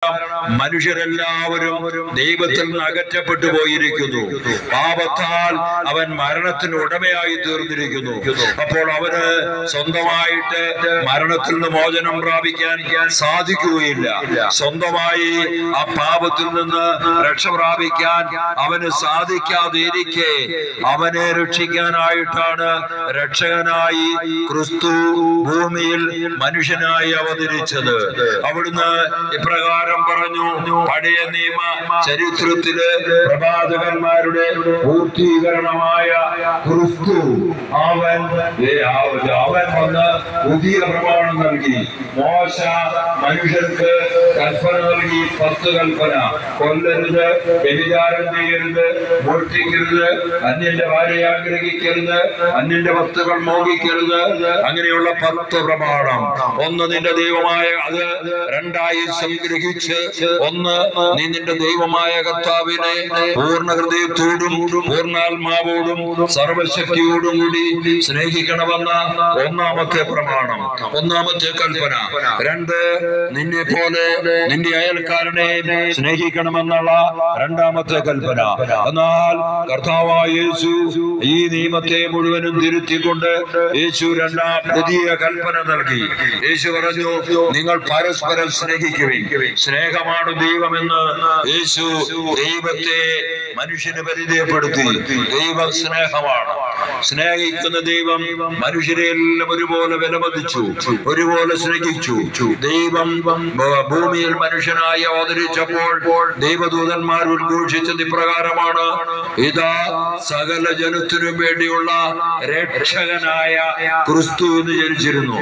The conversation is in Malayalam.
കാരണം മനുഷ്യരെല്ലാവരും ദൈവത്തിൽ നിന്ന് അകറ്റപ്പെട്ടു പോയിരിക്കുന്നു. പാപത്താൽ അവൻ മരണത്തിന് ഉടമയായി തീർന്നിരിക്കുന്നു. അപ്പോൾ അവന് സ്വന്തമായിട്ട് മരണത്തിൽ നിന്ന് മോചനം പ്രാപിക്കാൻ സാധിക്കുകയില്ല. സ്വന്തമായി ആ പാപത്തിൽ നിന്ന് രക്ഷ പ്രാപിക്കാൻ അവന് സാധിക്കാതെ ഇരിക്കെ അവനെ രക്ഷിക്കാനായിട്ടാണ് രക്ഷകനായി ക്രിസ്തു ഭൂമിയിൽ മനുഷ്യനായി അവതരിച്ചത്. അവിടുന്ന് ഇപ്രകാരം പറഞ്ഞു: പഴയ നിയമ ചരിത്രത്തിലെ പ്രവാചകന്മാരുടെ പൂർത്തീകരണമായ ക്രിസ്തു അവൻ വന്ന് പുതിയ പ്രമാണം നൽകി. മോശ മനുഷ്യർക്ക് കൽപ്പന നൽകി 10 കൽപ്പന: കൊല്ലരുത്, വ്യഭിചാരം ചെയ്യരുത്, മോഷ്ടിക്കരുത്, അന്യന്റെ ഭാര്യയെ ആഗ്രഹിക്കരുത്, അന്യന്റെ വസ്തുക്കൾ മോഹിക്കരുത്. അങ്ങനെയുള്ള 10 പ്രമാണം. ഒന്ന് നിന്റെ ദൈവമായ, അത് 2ആയി സംഗ്രഹിച്ച്, ഒന്ന് നീ നിന്റെ ദൈവമായ കർത്താവിനെ പൂർണ്ണ ഹൃദയത്തോടും പൂർണ്ണാത്മാവോടും സർവശക്തിയോടും കൂടി സ്നേഹിക്കണമെന്ന 1ാമത്തെ പ്രമാണം, 1ാമത്തെ കൽപ്പന. 2, നിന്നെ പോലെ നിന്റെ അയൽക്കാരനെ സ്നേഹിക്കണമെന്നുള്ള 2ാമത്തെ കൽപ്പന. എന്നാൽ കർത്താവായ യേശു ഈ നിയമത്തെ മുഴുവനും തിരുത്തിക്കൊണ്ട് യേശു 2ാം പുതിയ കൽപ്പന നൽകി. യേശു പറഞ്ഞു: നിങ്ങൾ പരസ്പരം സ്നേഹിക്കുവിൻ, സ്നേഹമാണ് ദൈവമെന്ന് യേശു ദൈവത്തെ മനുഷ്യന് പരിചയപ്പെടുത്തി. ദൈവം സ്നേഹമാണ്. സ്നേഹിക്കുന്ന ദൈവം മനുഷ്യരെ എല്ലാം ഒരുപോലെ വിലമതിച്ചു, ഒരുപോലെ സ്നേഹിച്ചു. ദൈവം ഭൂമിയിൽ മനുഷ്യനായി അവതരിച്ചപ്പോൾ ദൈവദൂതന്മാർ ഉദ്ഘോഷിച്ചത് ഇപ്രകാരമാണ്: ഇതാ സകല ജനത്തിനും വേണ്ടിയുള്ള രക്ഷകനായ ക്രിസ്തു എന്ന് ജനിച്ചിരുന്നു.